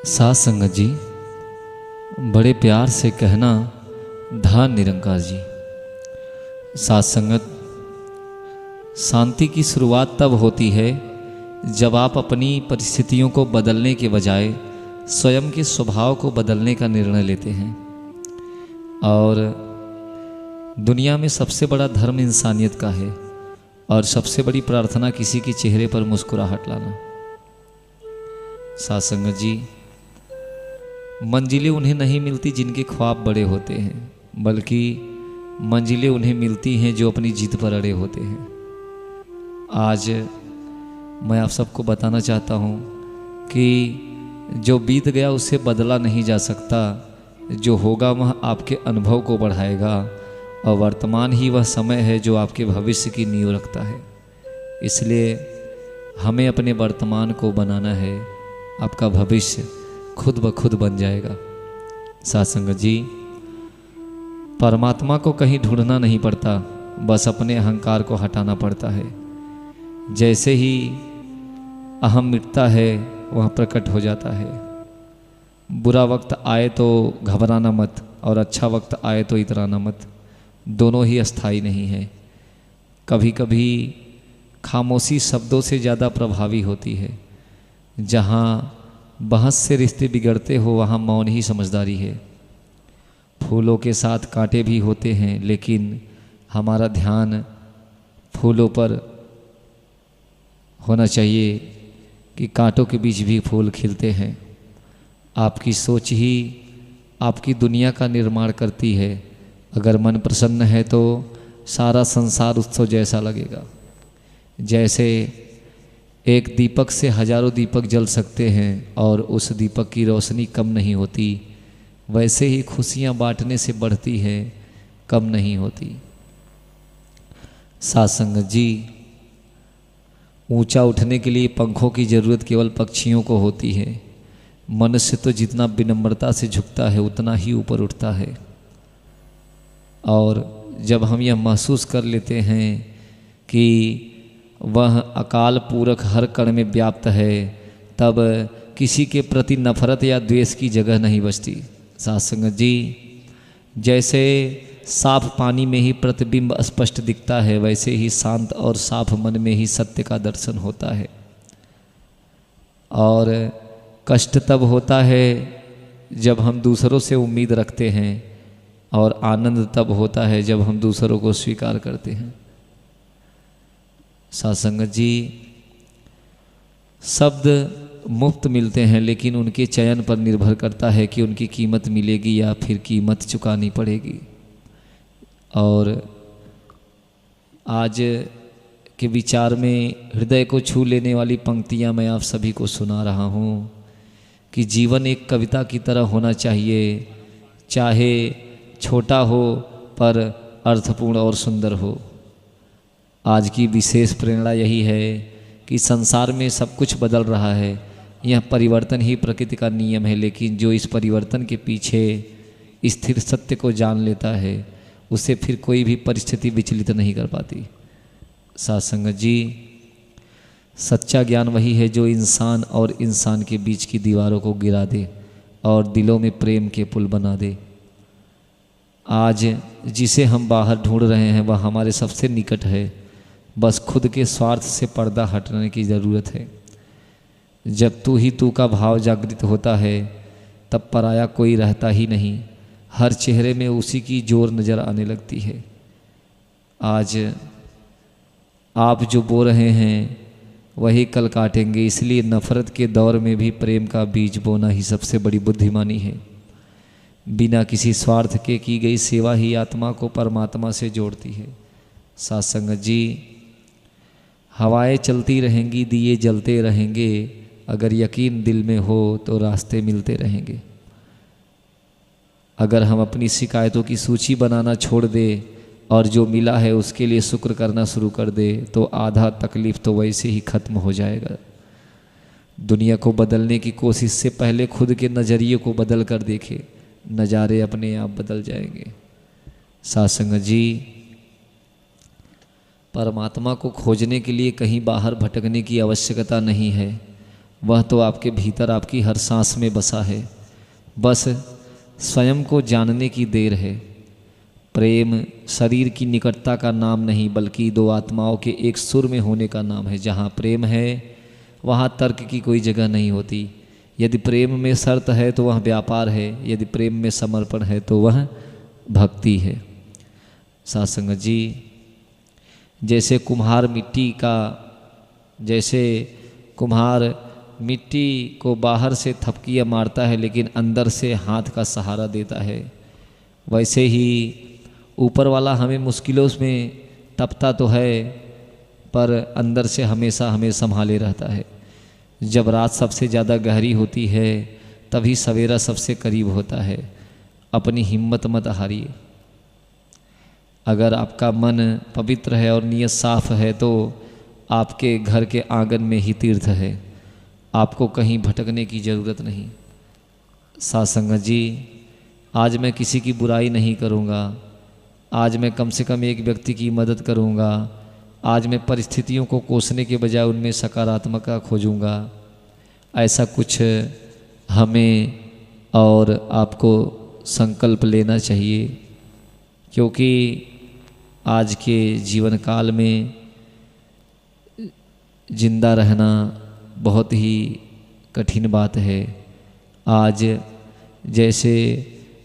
साथ संगत जी, बड़े प्यार से कहना धन निरंकार जी। साथ संगत, शांति की शुरुआत तब होती है जब आप अपनी परिस्थितियों को बदलने के बजाय स्वयं के स्वभाव को बदलने का निर्णय लेते हैं। और दुनिया में सबसे बड़ा धर्म इंसानियत का है और सबसे बड़ी प्रार्थना किसी के चेहरे पर मुस्कुराहट लाना। साथ संगत जी, मंजिलें उन्हें नहीं मिलती जिनके ख्वाब बड़े होते हैं, बल्कि मंजिलें उन्हें मिलती हैं जो अपनी जिद पर अड़े होते हैं। आज मैं आप सबको बताना चाहता हूँ कि जो बीत गया उसे बदला नहीं जा सकता, जो होगा वह आपके अनुभव को बढ़ाएगा और वर्तमान ही वह समय है जो आपके भविष्य की नींव रखता है। इसलिए हमें अपने वर्तमान को बनाना है, आपका भविष्य खुद ब खुद बन जाएगा। साथ संगत जी, परमात्मा को कहीं ढूंढना नहीं पड़ता, बस अपने अहंकार को हटाना पड़ता है। जैसे ही अहम मिटता है वह प्रकट हो जाता है। बुरा वक्त आए तो घबराना मत और अच्छा वक्त आए तो इतराना मत, दोनों ही अस्थाई नहीं है। कभी कभी खामोशी शब्दों से ज़्यादा प्रभावी होती है। जहाँ बहस से रिश्ते बिगड़ते हो वहाँ मौन ही समझदारी है। फूलों के साथ कांटे भी होते हैं, लेकिन हमारा ध्यान फूलों पर होना चाहिए कि कांटों के बीच भी फूल खिलते हैं। आपकी सोच ही आपकी दुनिया का निर्माण करती है। अगर मन प्रसन्न है तो सारा संसार उत्सव जैसा लगेगा। जैसे एक दीपक से हजारों दीपक जल सकते हैं और उस दीपक की रोशनी कम नहीं होती, वैसे ही खुशियाँ बांटने से बढ़ती है, कम नहीं होती। साथ संगत जी, ऊंचा उठने के लिए पंखों की ज़रूरत केवल पक्षियों को होती है। मनुष्य तो जितना विनम्रता से झुकता है उतना ही ऊपर उठता है। और जब हम यह महसूस कर लेते हैं कि वह अकाल पूरक हर कण में व्याप्त है, तब किसी के प्रति नफरत या द्वेष की जगह नहीं बचती। साथ संगत जी, जैसे साफ पानी में ही प्रतिबिंब स्पष्ट दिखता है, वैसे ही शांत और साफ मन में ही सत्य का दर्शन होता है। और कष्ट तब होता है जब हम दूसरों से उम्मीद रखते हैं, और आनंद तब होता है जब हम दूसरों को स्वीकार करते हैं। साथ संगत जी, शब्द मुफ्त मिलते हैं, लेकिन उनके चयन पर निर्भर करता है कि उनकी कीमत मिलेगी या फिर कीमत चुकानी पड़ेगी। और आज के विचार में हृदय को छू लेने वाली पंक्तियां मैं आप सभी को सुना रहा हूँ कि जीवन एक कविता की तरह होना चाहिए, चाहे छोटा हो पर अर्थपूर्ण और सुंदर हो। आज की विशेष प्रेरणा यही है कि संसार में सब कुछ बदल रहा है। यह परिवर्तन ही प्रकृति का नियम है, लेकिन जो इस परिवर्तन के पीछे स्थिर सत्य को जान लेता है, उसे फिर कोई भी परिस्थिति विचलित नहीं कर पाती। साथ संगत जी, सच्चा ज्ञान वही है जो इंसान और इंसान के बीच की दीवारों को गिरा दे और दिलों में प्रेम के पुल बना दे। आज जिसे हम बाहर ढूंढ रहे हैं वह हमारे सबसे निकट है, बस खुद के स्वार्थ से पर्दा हटाने की ज़रूरत है। जब तू ही तू का भाव जागृत होता है, तब पराया कोई रहता ही नहीं। हर चेहरे में उसी की जोर नज़र आने लगती है। आज आप जो बो रहे हैं वही कल काटेंगे, इसलिए नफ़रत के दौर में भी प्रेम का बीज बोना ही सबसे बड़ी बुद्धिमानी है। बिना किसी स्वार्थ के की गई सेवा ही आत्मा को परमात्मा से जोड़ती है। साथ संगत जी, हवाएं चलती रहेंगी, दिए जलते रहेंगे, अगर यकीन दिल में हो तो रास्ते मिलते रहेंगे। अगर हम अपनी शिकायतों की सूची बनाना छोड़ दे और जो मिला है उसके लिए शुक्र करना शुरू कर दे, तो आधा तकलीफ तो वैसे ही ख़त्म हो जाएगा। दुनिया को बदलने की कोशिश से पहले खुद के नज़रिए को बदल कर देखे, नज़ारे अपने आप बदल जाएंगे। साथ संगत जी, परमात्मा को खोजने के लिए कहीं बाहर भटकने की आवश्यकता नहीं है, वह तो आपके भीतर आपकी हर सांस में बसा है। बस स्वयं को जानने की देर है। प्रेम शरीर की निकटता का नाम नहीं बल्कि दो आत्माओं के एक सुर में होने का नाम है। जहाँ प्रेम है वहाँ तर्क की कोई जगह नहीं होती। यदि प्रेम में शर्त है तो वह व्यापार है, यदि प्रेम में समर्पण है तो वह भक्ति है। साथ संगत जी, जैसे कुम्हार मिट्टी को बाहर से थपकियाँ मारता है लेकिन अंदर से हाथ का सहारा देता है, वैसे ही ऊपर वाला हमें मुश्किलों में तपता तो है पर अंदर से हमेशा हमें संभाले रहता है। जब रात सबसे ज़्यादा गहरी होती है तभी सवेरा सबसे करीब होता है। अपनी हिम्मत मत हारिए। अगर आपका मन पवित्र है और नीयत साफ है तो आपके घर के आंगन में ही तीर्थ है, आपको कहीं भटकने की ज़रूरत नहीं। साथ संगत जी, आज मैं किसी की बुराई नहीं करूँगा, आज मैं कम से कम एक व्यक्ति की मदद करूँगा, आज मैं परिस्थितियों को कोसने के बजाय उनमें सकारात्मकता खोजूँगा। ऐसा कुछ हमें और आपको संकल्प लेना चाहिए, क्योंकि आज के जीवन काल में जिंदा रहना बहुत ही कठिन बात है। आज जैसे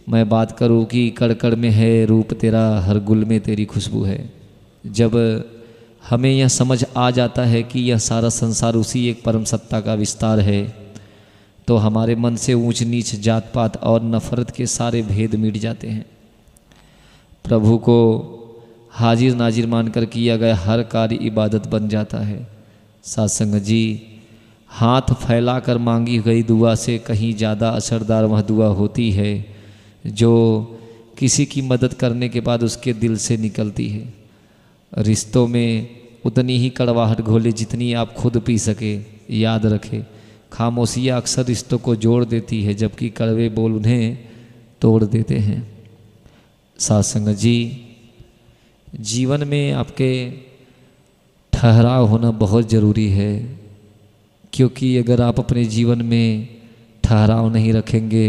मैं बात करूं कि कड़ में है रूप तेरा, हर गुल में तेरी खुशबू है। जब हमें यह समझ आ जाता है कि यह सारा संसार उसी एक परम सत्ता का विस्तार है तो हमारे मन से ऊंच नीच, जात पात और नफरत के सारे भेद मिट जाते हैं। प्रभु को हाजिर नाजिर मानकर किया गया हर कार्य इबादत बन जाता है। सत्संग जी, हाथ फैलाकर मांगी गई दुआ से कहीं ज़्यादा असरदार वह दुआ होती है जो किसी की मदद करने के बाद उसके दिल से निकलती है। रिश्तों में उतनी ही कड़वाहट घोले जितनी आप खुद पी सके। याद रखें, खामोशियाँ अक्सर रिश्तों को जोड़ देती है जबकि कड़वे बोल उन्हें तोड़ देते हैं। सत्संग जी, जीवन में आपके ठहराव होना बहुत ज़रूरी है, क्योंकि अगर आप अपने जीवन में ठहराव नहीं रखेंगे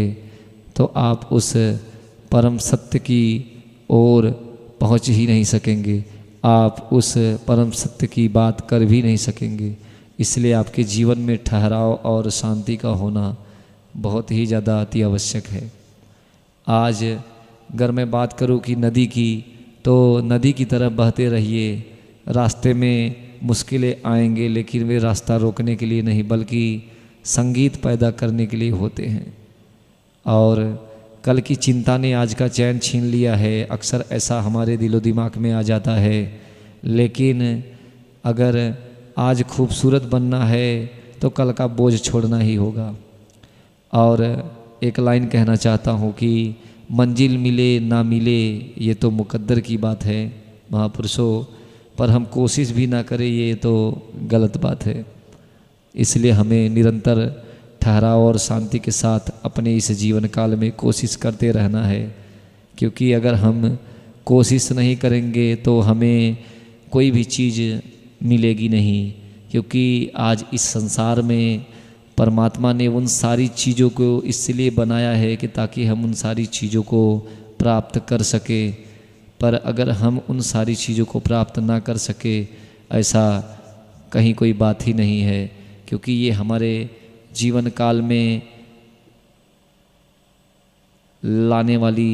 तो आप उस परम सत्य की ओर पहुंच ही नहीं सकेंगे, आप उस परम सत्य की बात कर भी नहीं सकेंगे। इसलिए आपके जीवन में ठहराव और शांति का होना बहुत ही ज़्यादा अति आवश्यक है। आज अगर मैं बात करूं कि नदी की, तो नदी की तरह बहते रहिए। रास्ते में मुश्किलें आएंगे लेकिन वे रास्ता रोकने के लिए नहीं बल्कि संगीत पैदा करने के लिए होते हैं। और कल की चिंता ने आज का चैन छीन लिया है, अक्सर ऐसा हमारे दिलो दिमाग में आ जाता है। लेकिन अगर आज खूबसूरत बनना है तो कल का बोझ छोड़ना ही होगा। और एक लाइन कहना चाहता हूँ कि मंजिल मिले ना मिले ये तो मुकद्दर की बात है महापुरुषों, पर हम कोशिश भी ना करें ये तो गलत बात है। इसलिए हमें निरंतर ठहराव और शांति के साथ अपने इस जीवन काल में कोशिश करते रहना है, क्योंकि अगर हम कोशिश नहीं करेंगे तो हमें कोई भी चीज़ मिलेगी नहीं। क्योंकि आज इस संसार में परमात्मा ने उन सारी चीज़ों को इसलिए बनाया है कि ताकि हम उन सारी चीज़ों को प्राप्त कर सके। पर अगर हम उन सारी चीज़ों को प्राप्त ना कर सके, ऐसा कहीं कोई बात ही नहीं है, क्योंकि ये हमारे जीवन काल में लाने वाली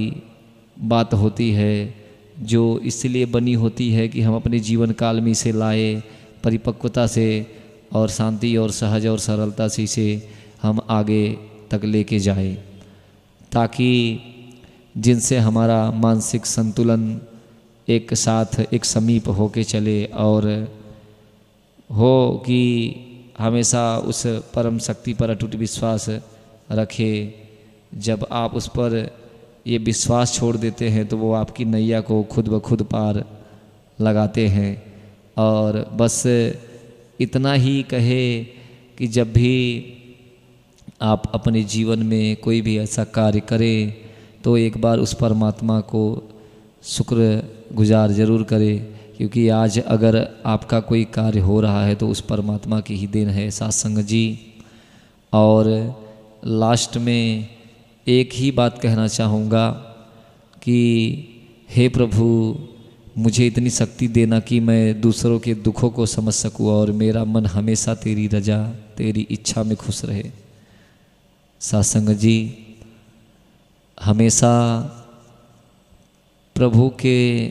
बात होती है, जो इसलिए बनी होती है कि हम अपने जीवन काल में इसे लाए, परिपक्वता से और शांति और सहज और सरलता से इसे हम आगे तक लेके जाएं, ताकि जिनसे हमारा मानसिक संतुलन एक साथ एक समीप होके चले और हो कि हमेशा उस परम शक्ति पर अटूट विश्वास रखे। जब आप उस पर ये विश्वास छोड़ देते हैं तो वो आपकी नैया को खुद ब खुद पार लगाते हैं। और बस इतना ही कहे कि जब भी आप अपने जीवन में कोई भी ऐसा कार्य करें तो एक बार उस परमात्मा को शुक्र गुजार ज़रूर करें, क्योंकि आज अगर आपका कोई कार्य हो रहा है तो उस परमात्मा की ही देन है। सत्संग जी, और लास्ट में एक ही बात कहना चाहूँगा कि हे प्रभु, मुझे इतनी शक्ति देना कि मैं दूसरों के दुखों को समझ सकूँ और मेरा मन हमेशा तेरी रजा, तेरी इच्छा में खुश रहे। सासंग जी, हमेशा प्रभु के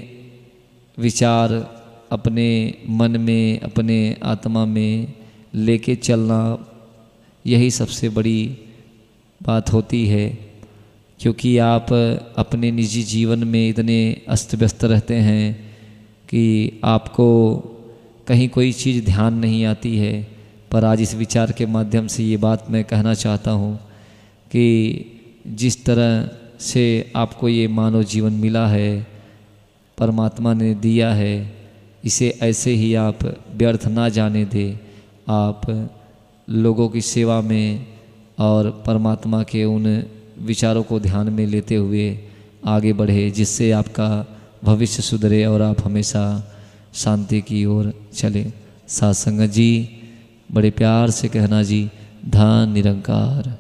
विचार अपने मन में, अपने आत्मा में लेके चलना, यही सबसे बड़ी बात होती है। क्योंकि आप अपने निजी जीवन में इतने अस्त व्यस्त रहते हैं कि आपको कहीं कोई चीज़ ध्यान नहीं आती है। पर आज इस विचार के माध्यम से ये बात मैं कहना चाहता हूँ कि जिस तरह से आपको ये मानव जीवन मिला है, परमात्मा ने दिया है, इसे ऐसे ही आप व्यर्थ ना जाने दें। आप लोगों की सेवा में और परमात्मा के उन विचारों को ध्यान में लेते हुए आगे बढ़े, जिससे आपका भविष्य सुधरे और आप हमेशा शांति की ओर चले। साथ संगत जी, बड़े प्यार से कहना जी, धन निरंकार।